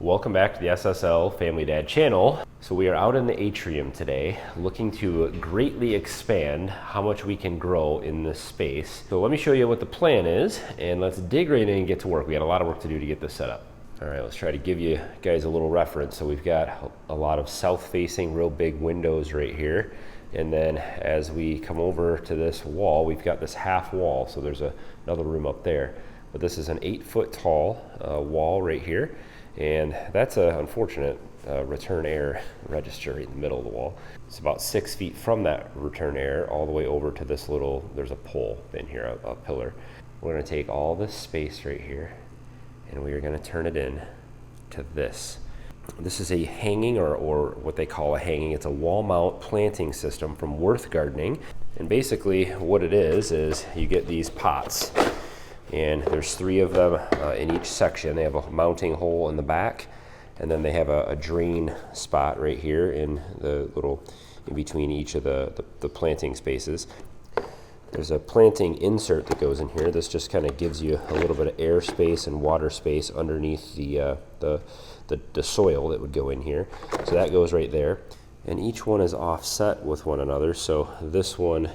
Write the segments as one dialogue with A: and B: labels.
A: Welcome back to the SSL Family Dad channel. So we are out in the atrium today looking to greatly expand how much we can grow in this space. So let me show you what the plan is and let's dig right in and get to work. We got a lot of work to do to get this set up. All right, let's try to give you guys a little reference. So we've got a lot of south-facing, real big windows right here. And then as we come over to this wall, we've got this half wall. So there's another room up there. But this is an 8-foot tall wall right here. And that's an unfortunate return air register right in the middle of the wall. It's about 6 feet from that return air all the way over to this little, there's a pole in here, a pillar. We're gonna take all this space right here and we are gonna turn it in to this. This is a hanging or what they call a hanging. It's a wall mount planting system from Worth Gardening. And basically what it is you get these pots. And there's 3 of them in each section. They have a mounting hole in the back, and then they have a drain spot right here in the little, in between each of the planting spaces. There's a planting insert that goes in here. This just kind of gives you a little bit of air space and water space underneath the soil that would go in here. So that goes right there. And each one is offset with one another. So this one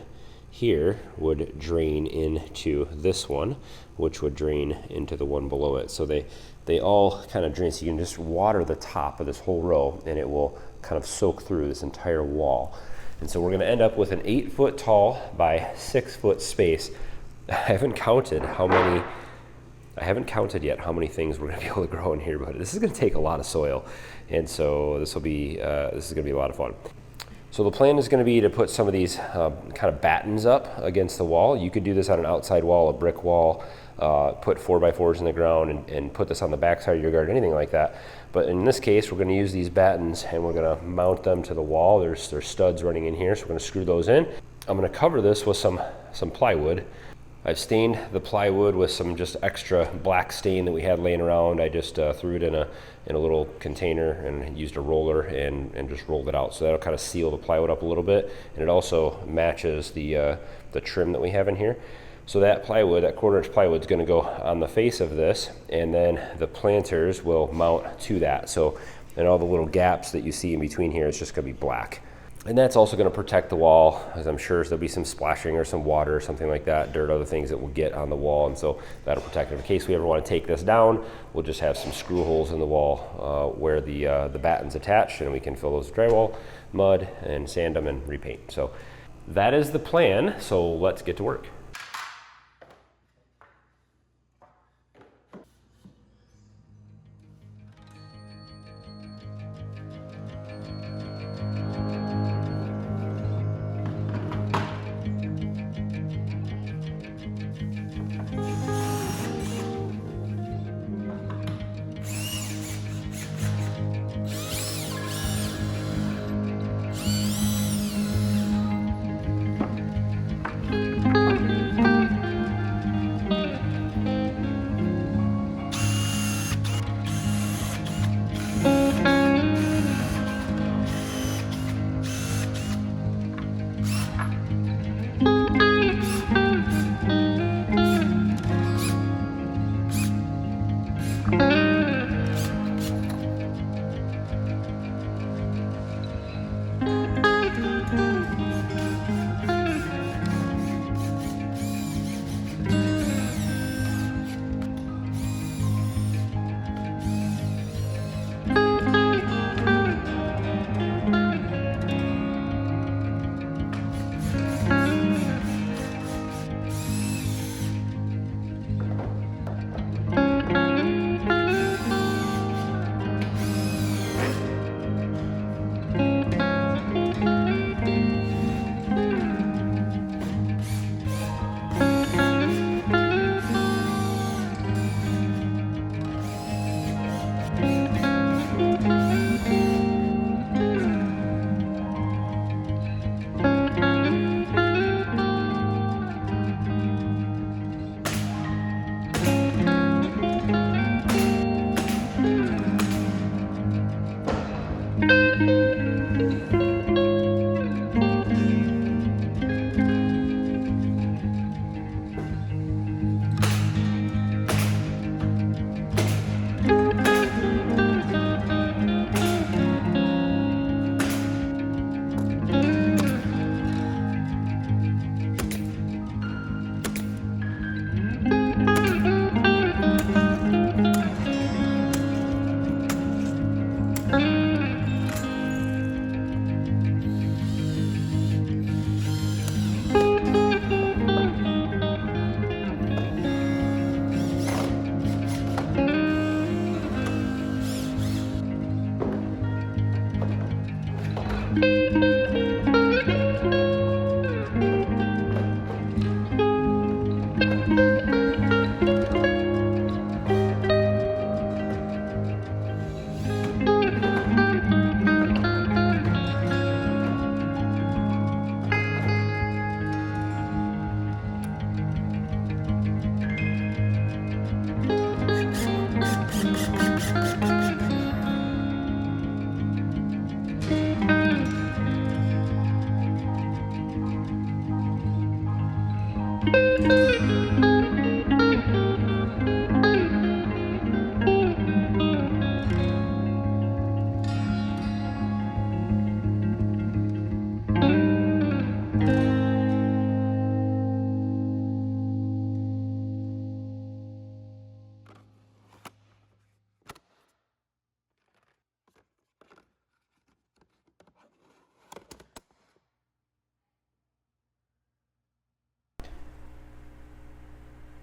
A: here would drain into this one, which would drain into the one below it. So they all kind of drain, so you can just water the top of this whole row and it will kind of soak through this entire wall. And so we're gonna end up with an 8-foot tall by 6-foot space. I haven't counted yet how many things we're gonna be able to grow in here, but this is gonna take a lot of soil. And so this is gonna be a lot of fun. So the plan is going to be to put some of these kind of battens up against the wall. You could do this on an outside wall, a brick wall, put 4x4s in the ground and put this on the back side of your garden, anything like that. But in this case, we're going to use these battens and we're going to mount them to the wall. There's studs running in here, so we're going to screw those in. I'm going to cover this with some plywood. I've stained the plywood with some just extra black stain that we had laying around. I just threw it in a little container and used a roller and just rolled it out. So that'll kind of seal the plywood up a little bit. And it also matches the trim that we have in here. So that plywood, that 1/4 inch plywood is gonna go on the face of this, and then the planters will mount to that. So, and all the little gaps that you see in between here, it's just gonna be black. And that's also going to protect the wall, as I'm sure there'll be some splashing or some water or something like that, dirt, other things that will get on the wall, and so that'll protect it. In case we ever want to take this down, we'll just have some screw holes in the wall where the battens attach, and we can fill those with drywall, mud, and sand them and repaint. So that is the plan, so let's get to work.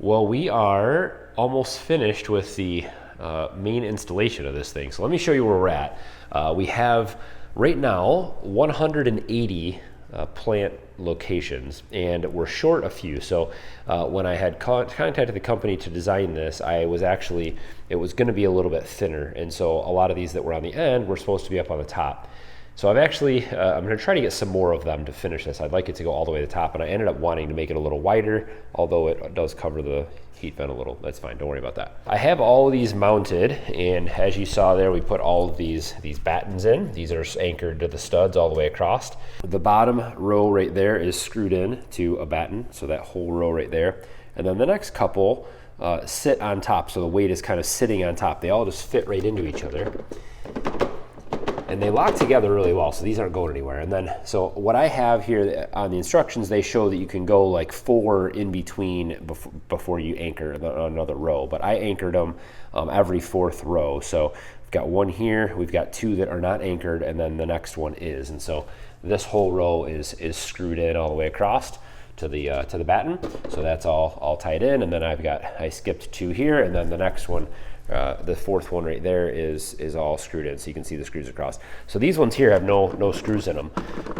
A: Well, we are almost finished with the main installation of this thing. So let me show you where we're at. We have right now 180 plant locations, and we're short a few. So when I had contacted the company to design this, it was going to be a little bit thinner. And so a lot of these that were on the end were supposed to be up on the top. So I'm going to try to get some more of them to finish this. I'd like it to go all the way to the top, and I ended up wanting to make it a little wider, although it does cover the heat vent a little. That's fine, don't worry about that. I have all of these mounted, and as you saw there, we put all of these battens in. These are anchored to the studs all the way across. The bottom row right there is screwed in to a batten, so that whole row right there. And then the next couple sit on top, so the weight is kind of sitting on top. They all just fit right into each other. And they lock together really well, so these aren't going anywhere. And then, so what I have here on the instructions, they show that you can go like 4 in between before you anchor another row. But I anchored them every 4th row. So we've got 1 here, we've got 2 that are not anchored, and then the next one is. And so this whole row is screwed in all the way across to the batten. So that's all tied in. And then I skipped 2 here, and then the next one, the 4th one right there is all screwed in, so you can see the screws across. So these ones here have no screws in them,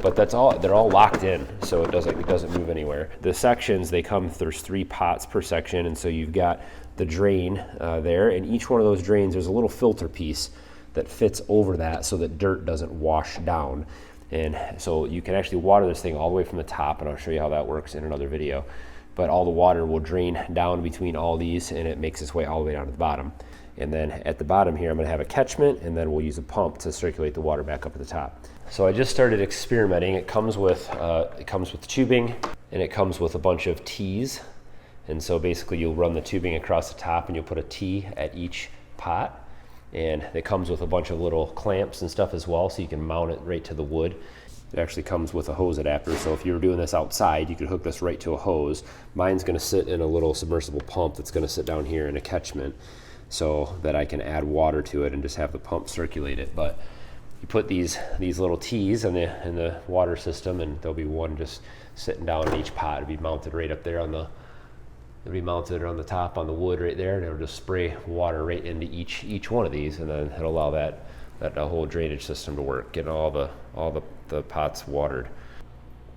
A: but they're all locked in, so it doesn't move anywhere. The sections, there's 3 pots per section, and so you've got the drain there, and each one of those drains, there's a little filter piece that fits over that so that dirt doesn't wash down. And so you can actually water this thing all the way from the top, and I'll show you how that works in another video. But all the water will drain down between all these, and it makes its way all the way down to the bottom. And then at the bottom here, I'm going to have a catchment, and then we'll use a pump to circulate the water back up at the top. So I just started experimenting. It comes with tubing, and it comes with a bunch of T's. And so basically you'll run the tubing across the top, and you'll put a T at each pot. And it comes with a bunch of little clamps and stuff as well, so you can mount it right to the wood. It actually comes with a hose adapter, so if you were doing this outside, you could hook this right to a hose. Mine's going to sit in a little submersible pump that's going to sit down here in a catchment, so that I can add water to it and just have the pump circulate it. But you put these little T's in the water system, and there'll be one just sitting down in each pot. It'll be mounted right up there it'll be mounted on the top on the wood right there, and it'll just spray water right into each one of these, and then it'll allow that whole drainage system to work, getting all the pots watered.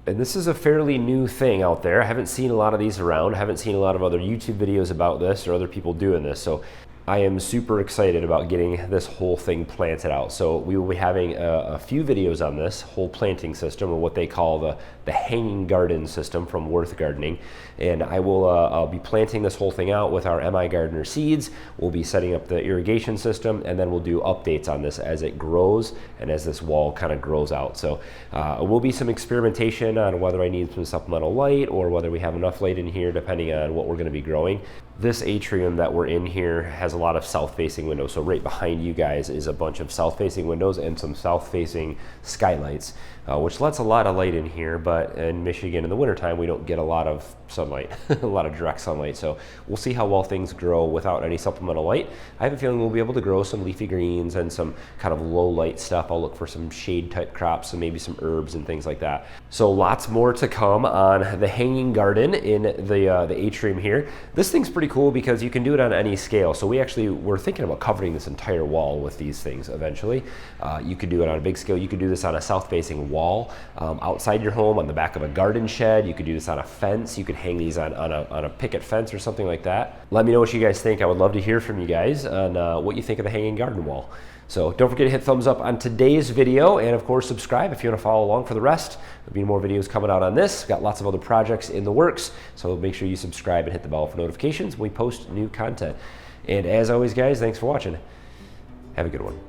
A: And this is a fairly new thing out there. I haven't seen a lot of these around. I haven't seen a lot of other YouTube videos about this or other people doing this. So I am super excited about getting this whole thing planted out. So we will be having a few videos on this whole planting system, or what they call the hanging garden system from Worth Gardening. And I'll be planting this whole thing out with our MI Gardener seeds. We'll be setting up the irrigation system, and then we'll do updates on this as it grows and as this wall kind of grows out. So it will be some experimentation on whether I need some supplemental light or whether we have enough light in here, depending on what we're going to be growing. This atrium that we're in here has a lot of south-facing windows. So right behind you guys is a bunch of south-facing windows and some south-facing skylights, which lets a lot of light in here. But in Michigan in the wintertime, we don't get a lot of sunlight, a lot of direct sunlight. So we'll see how well things grow without any supplemental light. I have a feeling we'll be able to grow some leafy greens and some kind of low light stuff. I'll look for some shade type crops and maybe some herbs and things like that. So lots more to come on the hanging garden in the atrium here. This thing's pretty cool because you can do it on any scale. So we're thinking about covering this entire wall with these things eventually. You could do it on a big scale. You could do this on a south-facing wall outside your home, on the back of a garden shed. You could do this on a fence. You could hang these on a picket fence or something like that. Let me know what you guys think. I would love to hear from you guys on what you think of the hanging garden wall. So don't forget to hit thumbs up on today's video, and of course subscribe if you want to follow along for the rest. There'll be more videos coming out on this. Got lots of other projects in the works, so make sure you subscribe and hit the bell for notifications when we post new content. And as always, guys, thanks for watching. Have a good one.